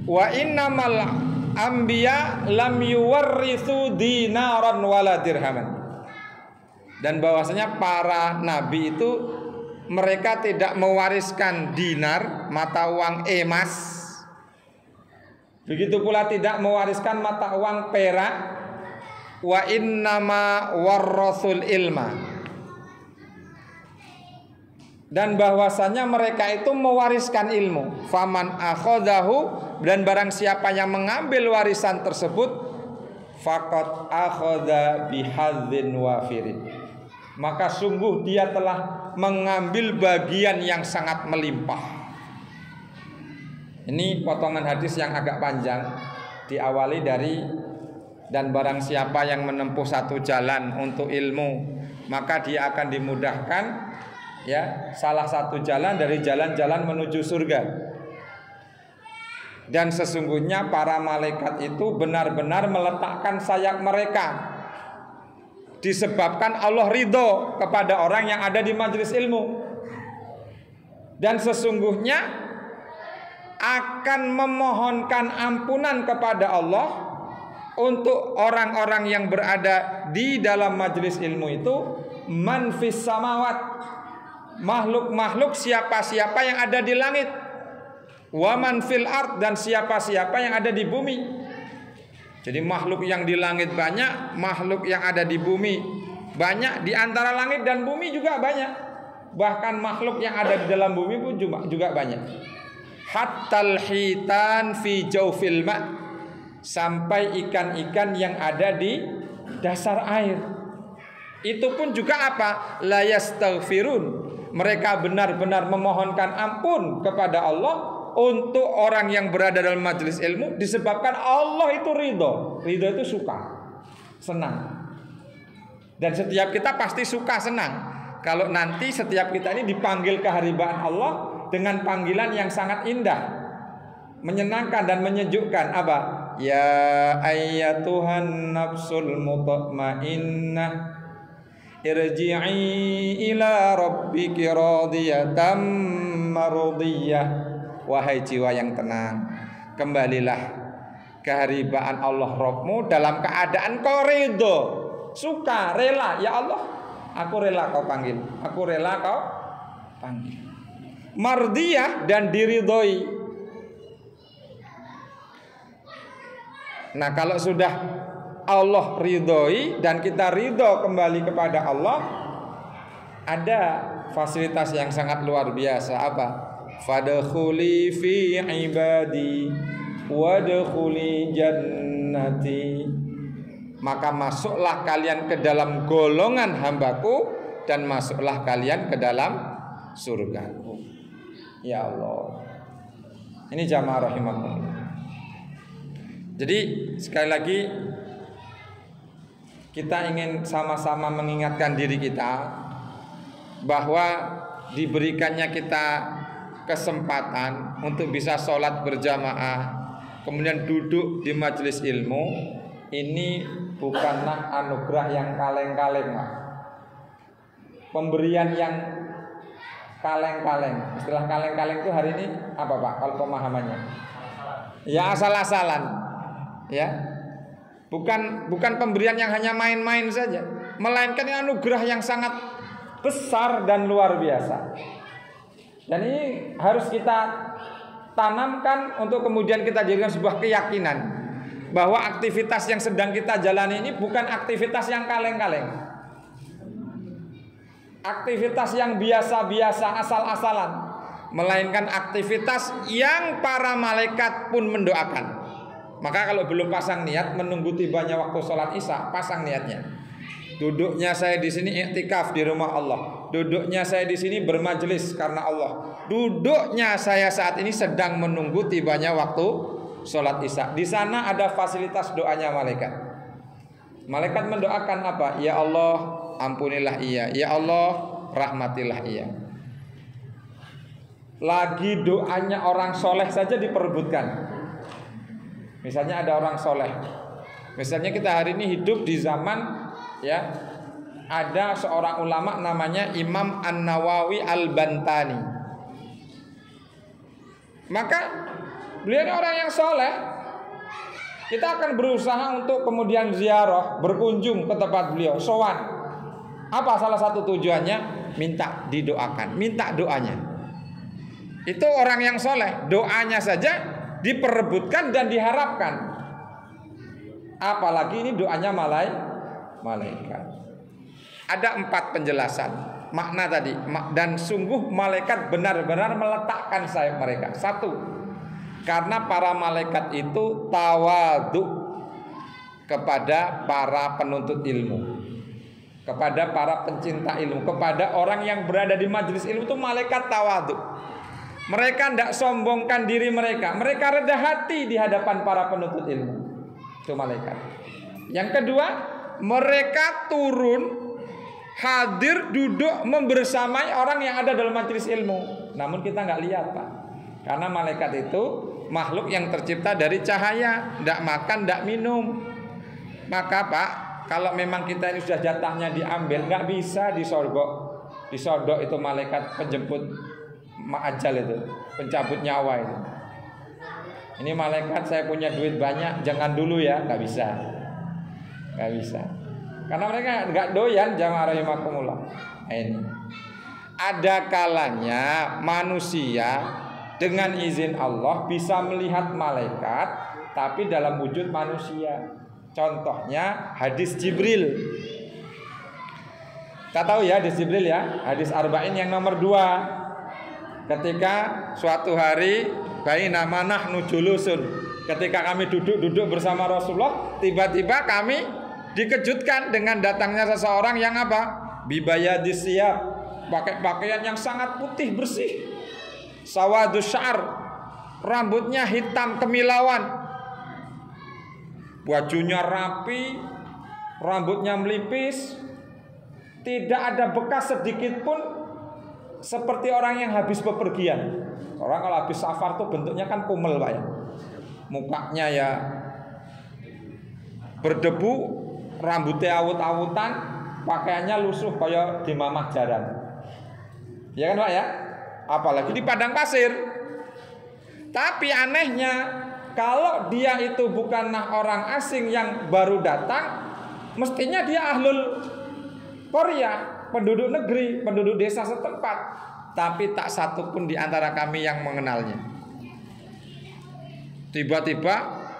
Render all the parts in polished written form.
Wa innamal anbiya lam yuwarrithu dinaran wala dirhaman. Dan bahwasanya para nabi itu mereka tidak mewariskan dinar, mata uang emas. Begitu pula tidak mewariskan mata uang perak. Wa innama warrasul ilma. Dan bahwasanya mereka itu mewariskan ilmu. Faman akhadahu, dan barang siapa yang mengambil warisan tersebut, faqad akhadha bihadzin wafirin, maka sungguh dia telah mengambil bagian yang sangat melimpah. Ini potongan hadis yang agak panjang, diawali dari dan barang siapa yang menempuh satu jalan untuk ilmu, maka dia akan dimudahkan, ya, salah satu jalan dari jalan-jalan menuju surga. Dan sesungguhnya para malaikat itu benar-benar meletakkan sayap mereka, disebabkan Allah ridho kepada orang yang ada di majelis ilmu. Dan sesungguhnya akan memohonkan ampunan kepada Allah untuk orang-orang yang berada di dalam majelis ilmu itu, man fis samawat, makhluk-makhluk siapa-siapa yang ada di langit, wa man fil ard, dan siapa-siapa yang ada di bumi. Jadi makhluk yang di langit banyak, makhluk yang ada di bumi banyak, di antara langit dan bumi juga banyak. Bahkan makhluk yang ada di dalam bumi pun juga banyak. Hattal hitan fi jawfil ma', sampai ikan-ikan yang ada di dasar air. Itu pun juga apa? La yastaghfirun, mereka benar-benar memohonkan ampun kepada Allah untuk orang yang berada dalam majelis ilmu, disebabkan Allah itu ridho. Ridho itu suka, senang. Dan setiap kita pasti suka, senang kalau nanti setiap kita ini dipanggil keharibaan Allah dengan panggilan yang sangat indah, menyenangkan dan menyejukkan. Apa? Ya ayyatuhan nafsul mutmainnah, irji'i ila rabbiki radiyatan mardiyah. Wahai jiwa yang tenang, kembalilah keharibaan Allah Rabbmu dalam keadaan kau ridho, suka, rela. Ya Allah, aku rela kau panggil, aku rela kau panggil. Mardiyah, dan diridhoi. Nah, kalau sudah Allah ridhoi dan kita ridho kembali kepada Allah, ada fasilitas yang sangat luar biasa. Apa? Fadkhuli fi ibadi wadkhuli jannati, maka masuklah kalian ke dalam golongan hambaku dan masuklah kalian ke dalam surgaku. Ya Allah, ini jamaah rahimakumullah. Jadi sekali lagi kita ingin sama-sama mengingatkan diri kita bahwa diberikannya kita kesempatan untuk bisa sholat berjamaah, kemudian duduk di majelis ilmu, ini bukanlah anugerah yang kaleng-kaleng, Pak. Pemberian yang kaleng-kaleng. Istilah kaleng-kaleng itu hari ini apa, Pak? Kalau pemahamannya? Ya, asal-asalan. Ya. Bukan pemberian yang hanya main-main saja, melainkan anugerah yang sangat besar dan luar biasa. Dan ini harus kita tanamkan untuk kemudian kita jadikan sebuah keyakinan bahwa aktivitas yang sedang kita jalani ini bukan aktivitas yang kaleng-kaleng, aktivitas yang biasa-biasa, asal-asalan, melainkan aktivitas yang para malaikat pun mendoakan. Maka kalau belum pasang niat, menunggu tibanya waktu sholat isya, pasang niatnya. Duduknya saya di sini iktikaf di rumah Allah. Duduknya saya di sini bermajelis karena Allah. Duduknya saya saat ini sedang menunggu tibanya waktu sholat isya. Di sana ada fasilitas doanya malaikat. Malaikat mendoakan apa? Ya Allah, ampunilah ia. Ya Allah, rahmatilah ia. Lagi doanya orang soleh saja diperebutkan. Misalnya ada orang soleh. Misalnya kita hari ini hidup di zaman, ya, ada seorang ulama namanya Imam An-Nawawi Al-Bantani. Maka Beliau ini orang yang soleh. Kita akan berusaha untuk kemudian ziarah, berkunjung ke tempat beliau, sowan. Apa salah satu tujuannya? Minta didoakan, minta doanya. Itu orang yang soleh, doanya saja diperebutkan dan diharapkan. Apalagi ini doanya malaikat. Ada 4 penjelasan makna tadi. Dan sungguh malaikat benar-benar meletakkan sayap mereka. 1, karena para malaikat itu tawadhu kepada para penuntut ilmu, kepada para pencinta ilmu, kepada orang yang berada di majelis ilmu itu malaikat tawadhu. Mereka tidak sombongkan diri mereka. Mereka rendah hati di hadapan para penuntut ilmu. Itu malaikat. Yang kedua, mereka turun, hadir, duduk membersamai orang yang ada dalam majelis ilmu. Namun kita nggak lihat, Pak. Karena malaikat itu makhluk yang tercipta dari cahaya, tidak makan, tidak minum. Maka Pak, kalau memang kita ini sudah jatahnya diambil, nggak bisa disodok. Disodok itu malaikat penjemput ajal itu, pencabut nyawa itu. Ini malaikat, saya punya duit banyak, jangan dulu ya, nggak bisa. Nggak bisa. Karena mereka nggak doyan, jamaah rahimakumullah. Ini ada kalanya manusia dengan izin Allah bisa melihat malaikat, tapi dalam wujud manusia. Contohnya hadis Jibril. Kita tahu ya hadis Jibril ya, hadis Arba'in yang nomor 2. Ketika suatu hari baina nahnu julusun, ketika kami duduk bersama Rasulullah, tiba-tiba kami dikejutkan dengan datangnya seseorang yang apa? Bibayadis siyab, pakai pakaian yang sangat putih bersih. Sawadus syar, rambutnya hitam kemilauan. Bajunya rapi, rambutnya melipis. Tidak ada bekas sedikit pun seperti orang yang habis bepergian. Orang kalau habis safar tuh bentuknya kan kumel, Pak ya. Mukanya ya berdebu, rambutnya awut-awutan, pakaiannya lusuh kayak di mamah jaran. Ya kan Pak ya? Apalagi di padang pasir. Tapi anehnya, kalau dia itu bukanlah orang asing yang baru datang, mestinya dia ahlul Korea, penduduk negeri, penduduk desa setempat. Tapi tak satu pun di antara kami yang mengenalnya. Tiba-tiba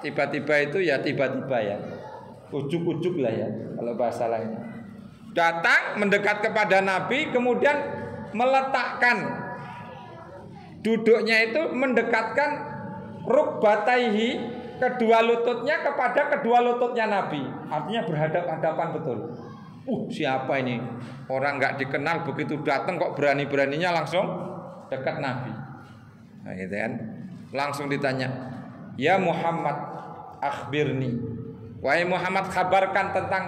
itu ya tiba-tiba ya, ujuk-ujuk lah ya kalau bahasa lainnya. Datang mendekat kepada Nabi, kemudian meletakkan duduknya itu mendekatkan rukbataihi, kedua lututnya kepada kedua lututnya Nabi. Artinya berhadap-hadapan betul. Siapa ini? Orang nggak dikenal begitu datang kok berani-beraninya langsung dekat Nabi. Nah, gitu kan? Langsung ditanya, "Ya Muhammad, akhbirni." Wahai Muhammad, kabarkan tentang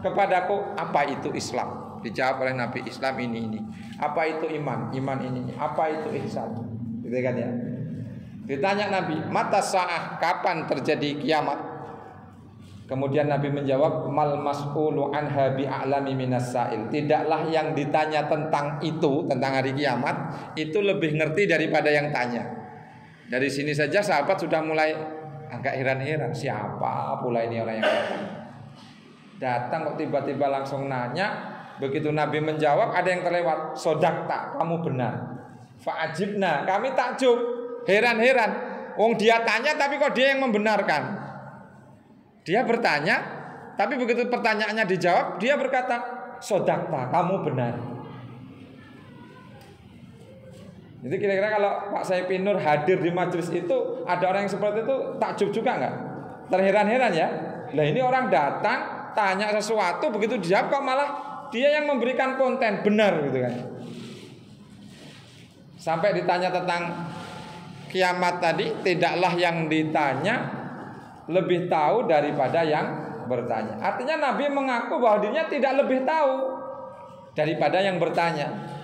kepadaku apa itu Islam. Dijawab oleh Nabi, Islam ini. Apa itu iman? Iman ini. Apa itu ihsan? Gitu kan ya? Ditanya Nabi, mata sa'ah, kapan terjadi kiamat? Kemudian Nabi menjawab, mal mas'ulu anha bi'a'lami minas sa'il. Tidaklah yang ditanya tentang itu, tentang hari kiamat, itu lebih ngerti daripada yang tanya. Dari sini saja sahabat sudah mulai agak heran-heran, siapa pula ini orang yang datang kok tiba-tiba langsung nanya. Begitu Nabi menjawab, ada yang terlewat, sodakta, kamu benar. Fa'ajibna, kami takjub, heran-heran. Wong dia tanya tapi kok dia yang membenarkan. Dia bertanya, tapi begitu pertanyaannya dijawab, dia berkata, sodakta, kamu benar. Jadi kira-kira kalau Pak Saipin Nur hadir di majelis itu, ada orang yang seperti itu, takjub juga nggak? Terheran-heran ya. Lah ini orang datang, tanya sesuatu, begitu dijawab kok malah dia yang memberikan konten, benar gitu kan. Sampai ditanya tentang kiamat tadi, tidaklah yang ditanya lebih tahu daripada yang bertanya. Artinya Nabi mengaku bahwa dirinya tidak lebih tahu daripada yang bertanya.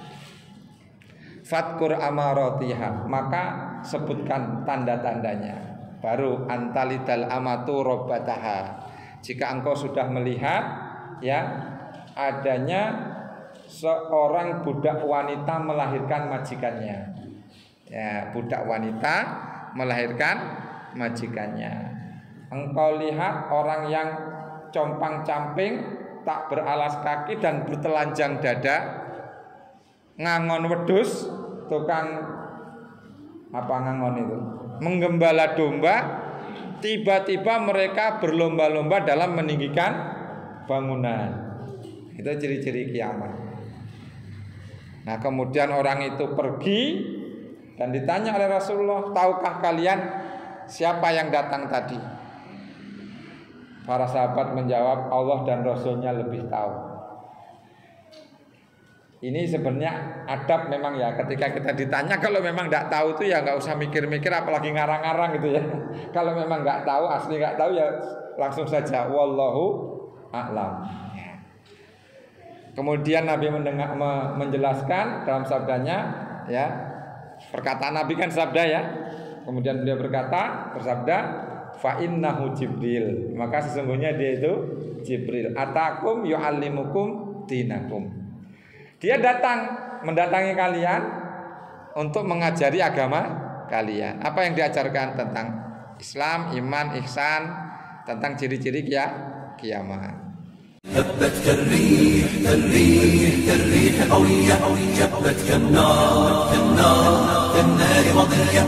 Fatkur amaratiha, maka sebutkan tanda-tandanya. Baru antalidal amatu robbataha. Jika engkau sudah melihat ya adanya seorang budak wanita melahirkan majikannya. Ya, budak wanita melahirkan majikannya. Engkau lihat orang yang compang-camping, tak beralas kaki dan bertelanjang dada, ngangon wedhus, tukang apa ngangon itu? Menggembala domba, tiba-tiba mereka berlomba-lomba dalam meninggikan bangunan. Itu ciri-ciri kiamat. Nah, kemudian orang itu pergi dan ditanya oleh Rasulullah, tahukah kalian siapa yang datang tadi? Para sahabat menjawab, Allah dan Rasulnya lebih tahu. Ini sebenarnya adab memang ya, ketika kita ditanya, kalau memang tidak tahu itu ya nggak usah mikir-mikir, apalagi ngarang-ngarang gitu ya. Kalau memang nggak tahu, asli nggak tahu ya langsung saja wallahu a'lam. Kemudian Nabi menjelaskan dalam sabdanya, ya, perkataan Nabi kan sabda ya. Kemudian beliau bersabda, fa innahu Jibril, maka sesungguhnya dia itu Jibril, atakum yu'allimukum dinakum. Dia mendatangi kalian untuk mengajari agama kalian. Apa yang diajarkan tentang Islam, iman, ihsan, tentang ciri-ciri kiamat. هبت كالريح كالريح كالريح قوية جبت كالنار كالنار كالنار وضية